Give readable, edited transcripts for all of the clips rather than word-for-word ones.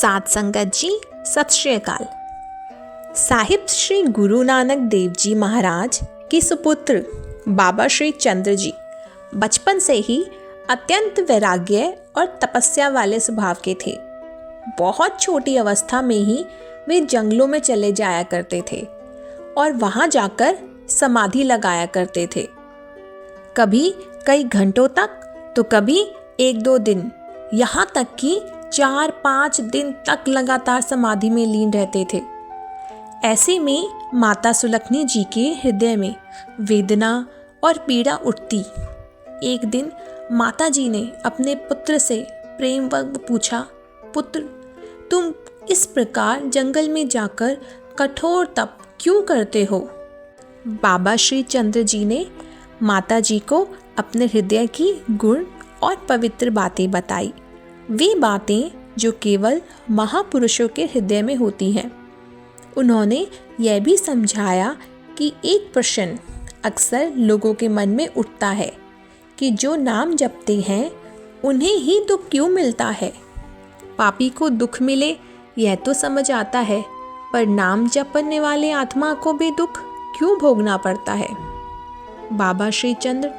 साथ संगत जी, सत श्री अकाल। साहिब श्री गुरु नानक देव जी महाराज के सुपुत्र बाबा श्री चंद्र जी बचपन से ही अत्यंत वैराग्य और तपस्या वाले स्वभाव के थे। बहुत छोटी अवस्था में ही वे जंगलों में चले जाया करते थे और वहां जाकर समाधि लगाया करते थे, कभी कई घंटों तक तो कभी 1-2 दिन, यहाँ तक कि 4-5 दिन तक लगातार समाधि में लीन रहते थे। ऐसे में माता सुलक्ष्मी जी के हृदय में वेदना और पीड़ा उठती। एक दिन माता जी ने अपने पुत्र से प्रेमवश पूछा, पुत्र, तुम इस प्रकार जंगल में जाकर कठोर तप क्यों करते हो? बाबा श्री चंद्र जी ने माता जी को अपने हृदय की गुण और पवित्र बातें बताई, वे बातें जो केवल महापुरुषों के हृदय में होती हैं। उन्होंने यह भी समझाया कि एक प्रश्न अक्सर लोगों के मन में उठता है कि जो नाम जपते हैं उन्हें ही दुख क्यों मिलता है। पापी को दुख मिले यह तो समझ आता है, पर नाम जपने वाले आत्मा को भी दुख क्यों भोगना पड़ता है। बाबा श्री चंद्र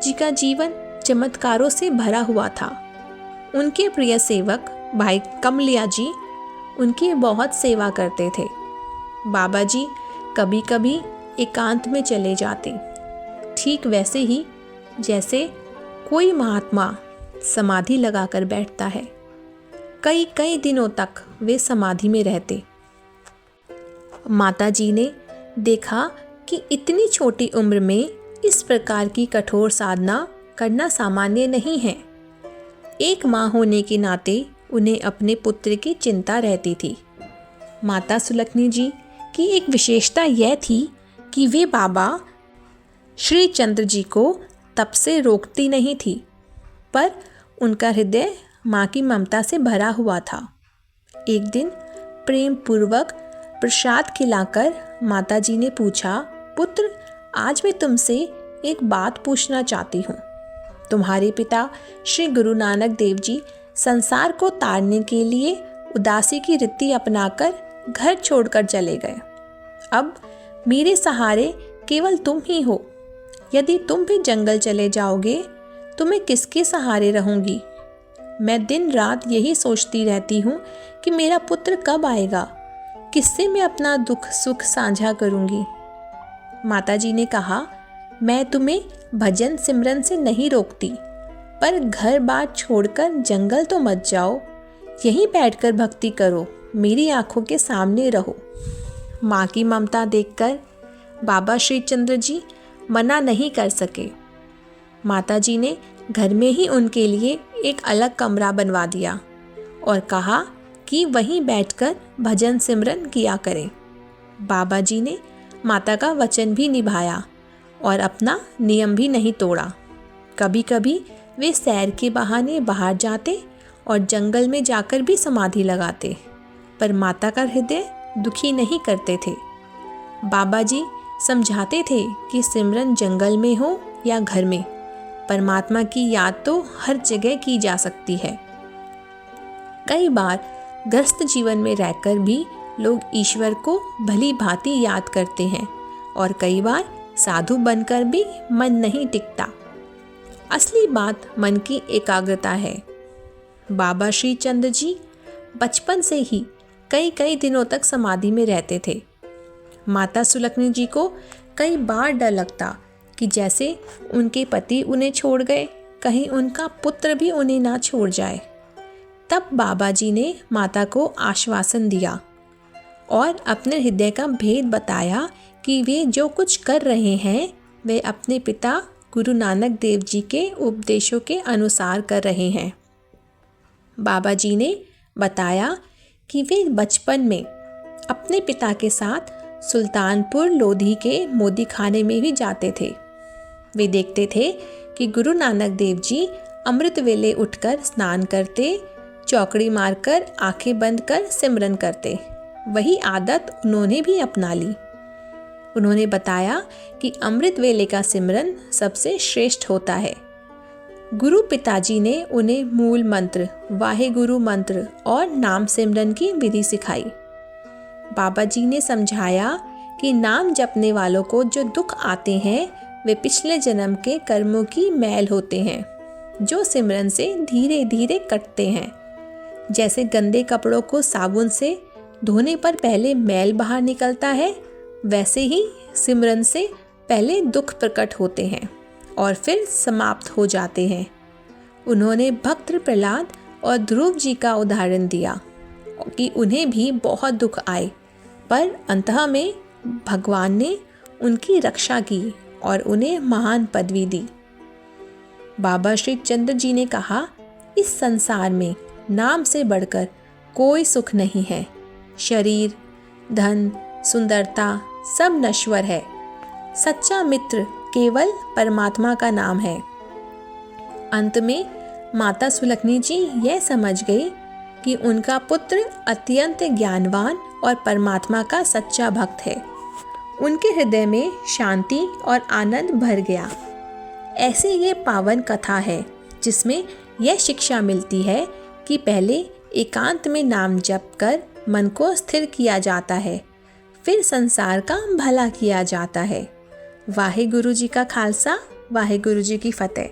जी का जीवन चमत्कारों से भरा हुआ था। उनके प्रिय सेवक भाई कमलिया जी उनकी बहुत सेवा करते थे। बाबा जी कभी कभी एकांत में चले जाते, ठीक वैसे ही जैसे कोई महात्मा समाधि लगाकर बैठता है। कई कई दिनों तक वे समाधि में रहते। माता जी ने देखा कि इतनी छोटी उम्र में इस प्रकार की कठोर साधना करना सामान्य नहीं है। एक माँ होने के नाते उन्हें अपने पुत्र की चिंता रहती थी। माता सुलक्ष्मी जी की एक विशेषता यह थी कि वे बाबा श्री चंद्र जी को तप से रोकती नहीं थी, पर उनका हृदय माँ की ममता से भरा हुआ था। एक दिन प्रेम पूर्वक प्रसाद खिलाकर माता जी ने पूछा, पुत्र, आज मैं तुमसे एक बात पूछना चाहती हूँ। तुम्हारे पिता श्री गुरु नानक देव जी संसार को तारने के लिए उदासी की रीति अपनाकर घर छोड़कर चले गए। अब मेरे सहारे केवल तुम ही हो। यदि तुम भी जंगल चले जाओगे तो मैं किसके सहारे रहूंगी? मैं दिन रात यही सोचती रहती हूँ कि मेरा पुत्र कब आएगा, किससे मैं अपना दुख सुख साझा करूंगी। माता जी ने कहा, मैं तुम्हें भजन सिमरन से नहीं रोकती, पर घर बार छोड़कर जंगल तो मत जाओ, यहीं बैठकर भक्ति करो, मेरी आंखों के सामने रहो। माँ की ममता देखकर बाबा श्री चंद्र जी मना नहीं कर सके। माता जी ने घर में ही उनके लिए एक अलग कमरा बनवा दिया और कहा कि वहीं बैठकर भजन सिमरन किया करें। बाबा जी ने माता का वचन भी निभाया और अपना नियम भी नहीं तोड़ा। कभी कभी वे सैर के बहाने बाहर जाते और जंगल में जाकर भी समाधि लगाते, पर माता का हृदय दुखी नहीं करते थे। बाबा जी समझाते थे कि सिमरन जंगल में हो या घर में, परमात्मा की याद तो हर जगह की जा सकती है। कई बार ग्रस्त जीवन में रहकर भी लोग ईश्वर को भली भांति याद करते हैं और कई बार साधु बनकर भी मन नहीं टिकता। असली बात मन की एकाग्रता है। बाबा श्री चंद्र जी बचपन से ही कई कई दिनों तक समाधि में रहते थे। माता सुलक्ष्मी जी को कई बार डर लगता कि जैसे उनके पति उन्हें छोड़ गए, कहीं उनका पुत्र भी उन्हें ना छोड़ जाए। तब बाबा जी ने माता को आश्वासन दिया और अपने हृदय का भेद बताया कि वे जो कुछ कर रहे हैं वे अपने पिता गुरु नानक देव जी के उपदेशों के अनुसार कर रहे हैं। बाबा जी ने बताया कि वे बचपन में अपने पिता के साथ सुल्तानपुर लोधी के मोदी खाने में भी जाते थे। वे देखते थे कि गुरु नानक देव जी अमृत वेले उठकर स्नान करते, चौकड़ी मारकर आंखें बंद कर सिमरन करते। वही आदत उन्होंने भी अपना ली। उन्होंने बताया कि अमृत वेले का सिमरन सबसे श्रेष्ठ होता है। गुरु पिताजी ने उन्हें मूल मंत्र वाहेगुरु मंत्र और नाम सिमरन की विधि सिखाई। बाबा जी ने समझाया कि नाम जपने वालों को जो दुख आते हैं वे पिछले जन्म के कर्मों की मैल होते हैं, जो सिमरन से धीरे धीरे कटते हैं। जैसे गंदे कपड़ों को साबुन से धोने पर पहले मैल बाहर निकलता है, वैसे ही सिमरन से पहले दुख प्रकट होते हैं और फिर समाप्त हो जाते हैं। उन्होंने भक्त प्रहलाद और ध्रुव जी का उदाहरण दिया कि उन्हें भी बहुत दुख आए, पर अंततः में भगवान ने उनकी रक्षा की और उन्हें महान पदवी दी। बाबा श्री चंद्र जी ने कहा, इस संसार में नाम से बढ़कर कोई सुख नहीं है। शरीर, धन, सुंदरता सब नश्वर है। सच्चा मित्र केवल परमात्मा का नाम है। अंत में माता सुलक्ष्मी जी यह समझ गई कि उनका पुत्र अत्यंत ज्ञानवान और परमात्मा का सच्चा भक्त है। उनके हृदय में शांति और आनंद भर गया। ऐसी ये पावन कथा है जिसमें यह शिक्षा मिलती है कि पहले एकांत में नाम जप कर मन को स्थिर किया जाता है, फिर संसार का भला किया जाता है। वाहेगुरु जी का खालसा, वाहेगुरु जी की फतेह।